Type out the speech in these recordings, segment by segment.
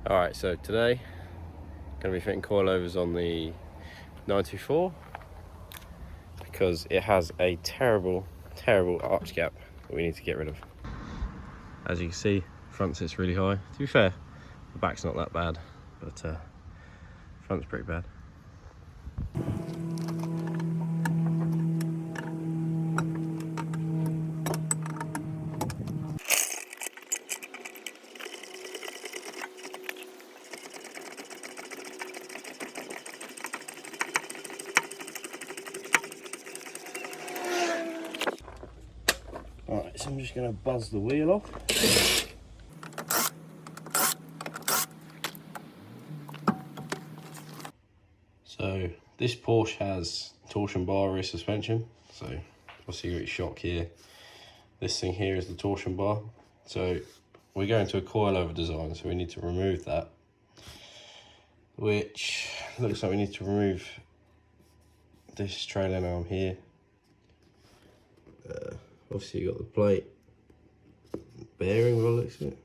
Alright, so today going to be fitting coilovers on the 924 because it has a terrible arch gap that we need to get rid of. As you can see, front sits really high. To be fair, the back's not that bad, but front's pretty bad. Alright, so I'm just going to buzz the wheel off. So this Porsche has torsion bar rear suspension, so obviously you've got your shock here. This thing here is the torsion bar. So we're going to a coilover design, so we need to remove that, which looks like we need to remove this trailing arm here. Obviously you've got the plate bearing, by the looks of it,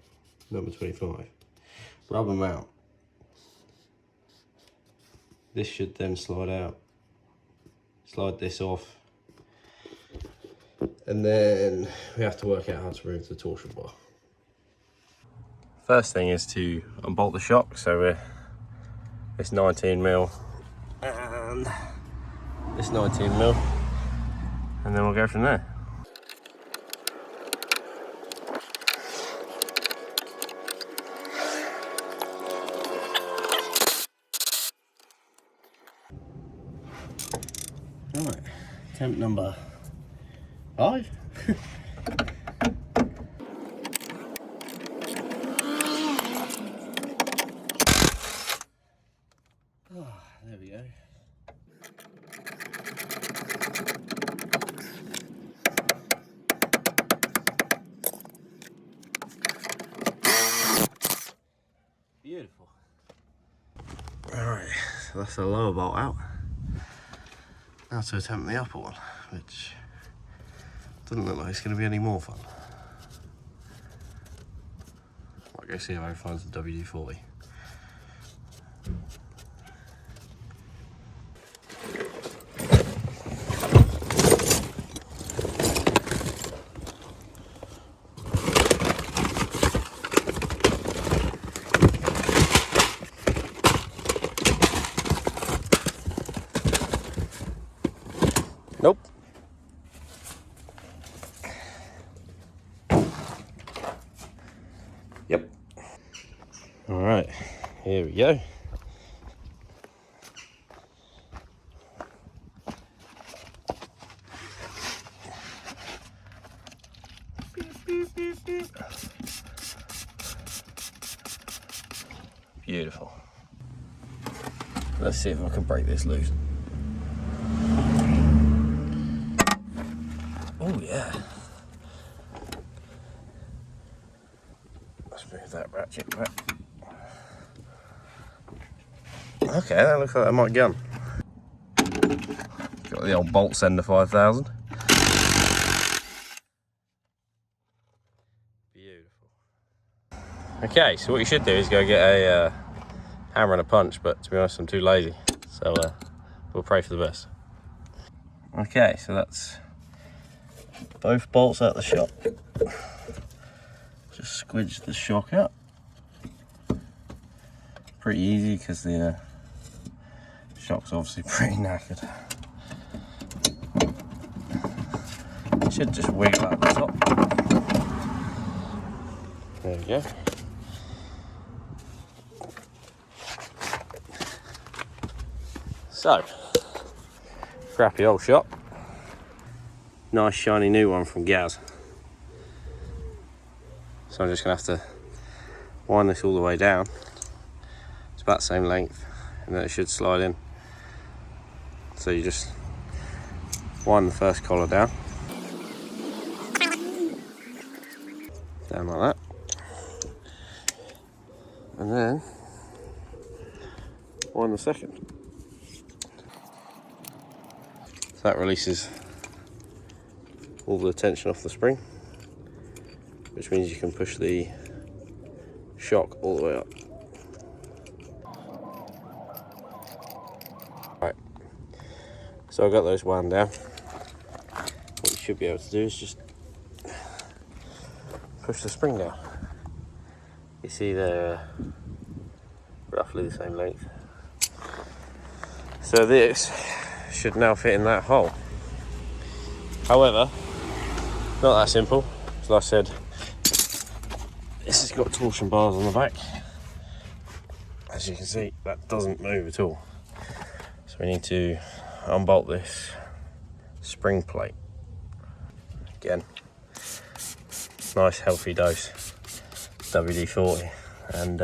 number 25. Rubber mount. This should then slide out. Slide this off. And then we have to work out how to remove the torsion bar. First thing is to unbolt the shock. So we're this 19mm and this 19mm, and then we'll go from there. Right, attempt number 5. Oh, there we go. Beautiful. Alright, so that's the lower bolt out. Now to attempt the upper one, which doesn't look like it's going to be any more fun. I'll go see how he finds the WD-40. Nope. Yep. All right, here we go. Beautiful. Let's see if I can break this loose. Oh yeah. Let's move that ratchet back. Okay, that looks like that might gun. Got the old bolt sender 5000. Beautiful. Okay, so what you should do is go get a hammer and a punch, but to be honest, I'm too lazy. So we'll pray for the best. Okay, so that's both bolts out the shock. Just squidge the shock out. Pretty easy because the shock's obviously pretty knackered. It should just wiggle out the top. There we go. So, crappy old shock. Nice shiny new one from Gaz. So I'm just going to have to wind this all the way down. It's about the same length, and then it should slide in. So you just wind the first collar down. Down like that. And then wind the second. So that releases all the tension off the spring, which means you can push the shock all the way up. So I got those wound down. What you should be able to do is just push the spring down. You see they're roughly the same length. So this should now fit in that hole. However, not that simple. As I said, this has got torsion bars on the back. As you can see, that doesn't move at all. So we need to unbolt this spring plate. Again, nice healthy dose WD-40, and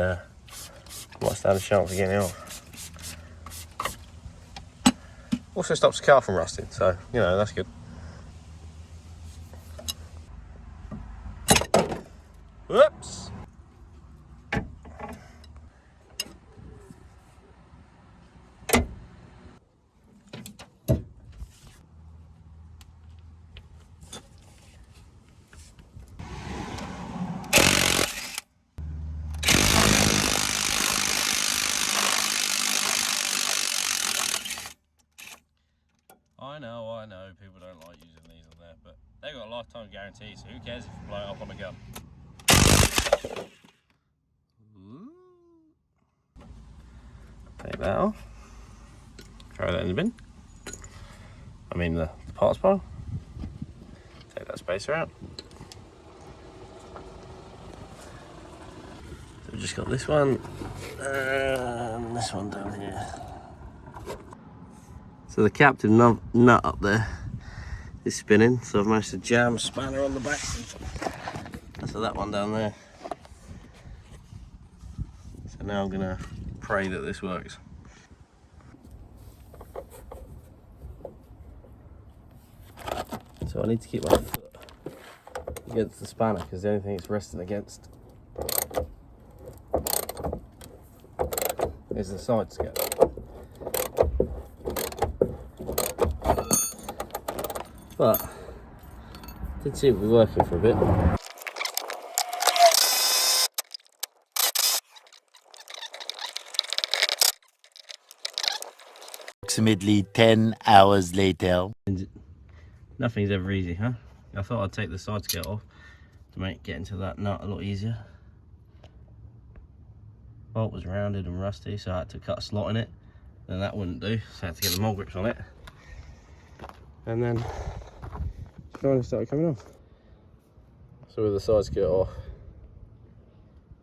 might stand a chance of getting it off. Also stops the car from rusting, so you know that's good. Whoops! I know, people don't like using these on there, but they've got a lifetime guarantee, so who cares if you blow it up on a gun? Take that off. Throw that in the bin. I mean the parts pile. Take that spacer out. So we've just got this one and this one down here. So the captive nut up there is spinning, so I've managed to jam a spanner on the back. So that one down there. So now I'm gonna pray that this works. So I need to keep my foot against the spanner because the only thing it's resting against is the side skate. But did seem to be working for a bit. Approximately 10 hours later. Nothing's ever easy, huh? I thought I'd take the side skirt off to make getting to that nut a lot easier. Bolt was rounded and rusty, so I had to cut a slot in it. Then that wouldn't do, so I had to get the mole grips on it. And then finally started coming off. So with the side skirt off,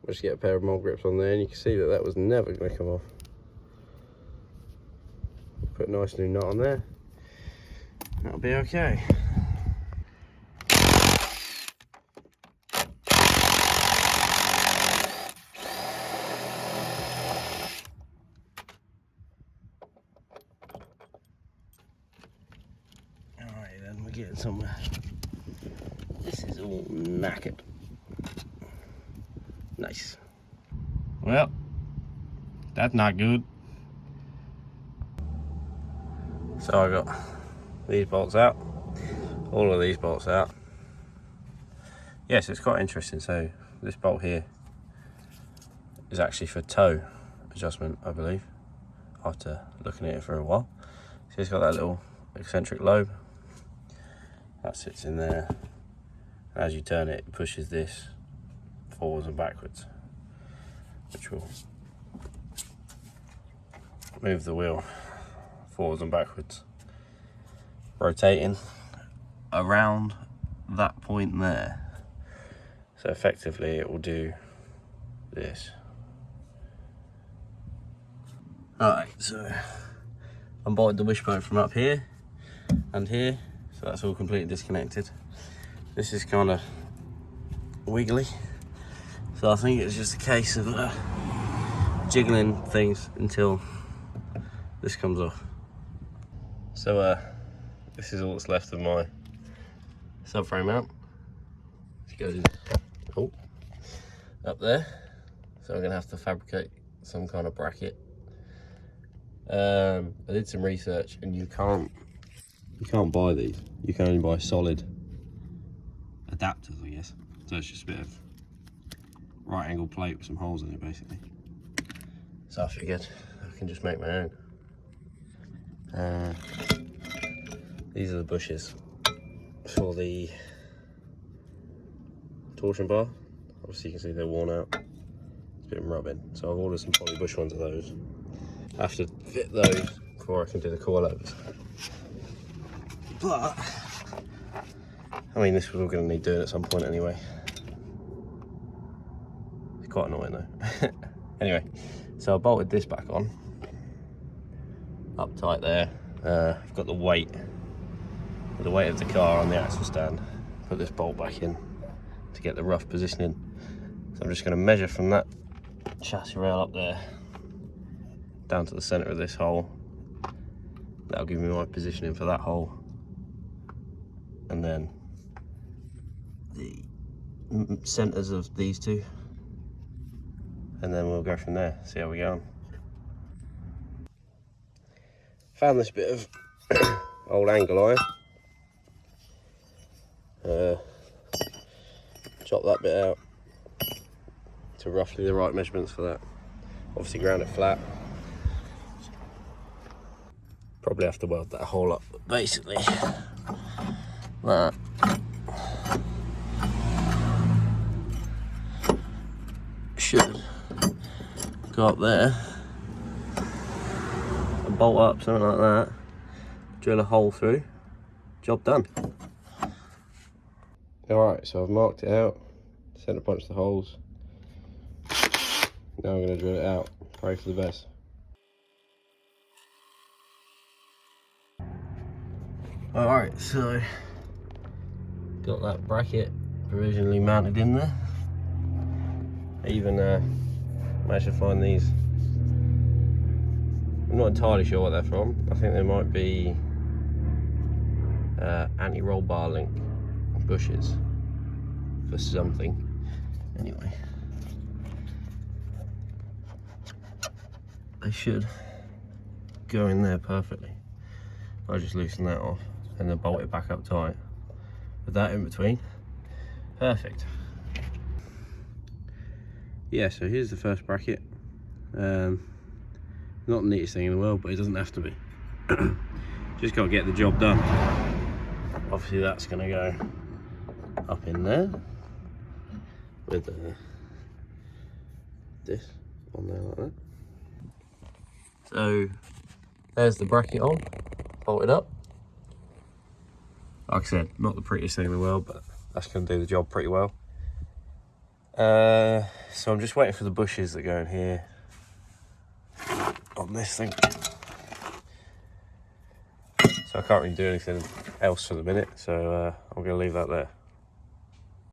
I just get a pair of mole grips on there, and you can see that that was never going to come off. Put a nice new nut on there. That'll be okay. Alright then, we're getting somewhere. This is all knackered. Nice. Well, that's not good. So I got these bolts out, all of these bolts out. Yes, it's quite interesting. So this bolt here is actually for toe adjustment, I believe, after looking at it for a while. So it's got that little eccentric lobe that sits in there. As you turn it, it pushes this forwards and backwards, which will move the wheel forwards and backwards, rotating around that point there. So effectively it will do this. Alright, so unbolted the wishbone from up here and here, so that's all completely disconnected. This is kind of wiggly, so I think it's just a case of jiggling things until this comes off. So this is all that's left of my subframe mount. It goes up there, so I'm gonna have to fabricate some kind of bracket. I did some research, and you can't buy these. You can only buy solid adapters, I guess. So it's just a bit of right angle plate with some holes in it, basically. So I figured I can just make my own. These are the bushes for the torsion bar. Obviously you can see they're worn out. It's been rubbing. So I've ordered some poly bush ones of those. I have to fit those before I can do the coilovers. But, I mean, this was all going to need doing at some point anyway. It's quite annoying though. Anyway, so I bolted this back on. Up tight there. I've got the weight of the car on the axle stand. Put this bolt back in to get the rough positioning. So I'm just going to measure from that chassis rail up there down to the centre of this hole. That'll give me my positioning for that hole, and then the centres of these two, and then we'll go from there, see how we go on. Found this bit of old angle iron. Chop that bit out to roughly the right measurements for that. Obviously ground it flat. Probably have to weld that hole up, but basically that should go up there and bolt up, something like that, drill a hole through, job done. Alright, so I've marked it out, centre punched the holes. Now I'm going to drill it out, pray for the best. Alright, so got that bracket provisionally mounted in there. I even managed to find these. I'm not entirely sure what they're from. I think they might be anti-roll bar link bushes for something. Anyway, they should go in there perfectly. I'll just loosen that off and then bolt it back up tight with that in between. Perfect. Yeah, so here's the first bracket. Not the neatest thing in the world, but it doesn't have to be. Just got to get the job done. Obviously that's going to go up in there with this on there like that. So there's the bracket on, bolted up. Like I said, not the prettiest thing in the world, but that's going to do the job pretty well. So I'm just waiting for the bushes that go in here on this thing. So I can't really do anything else for the minute, so I'm going to leave that there.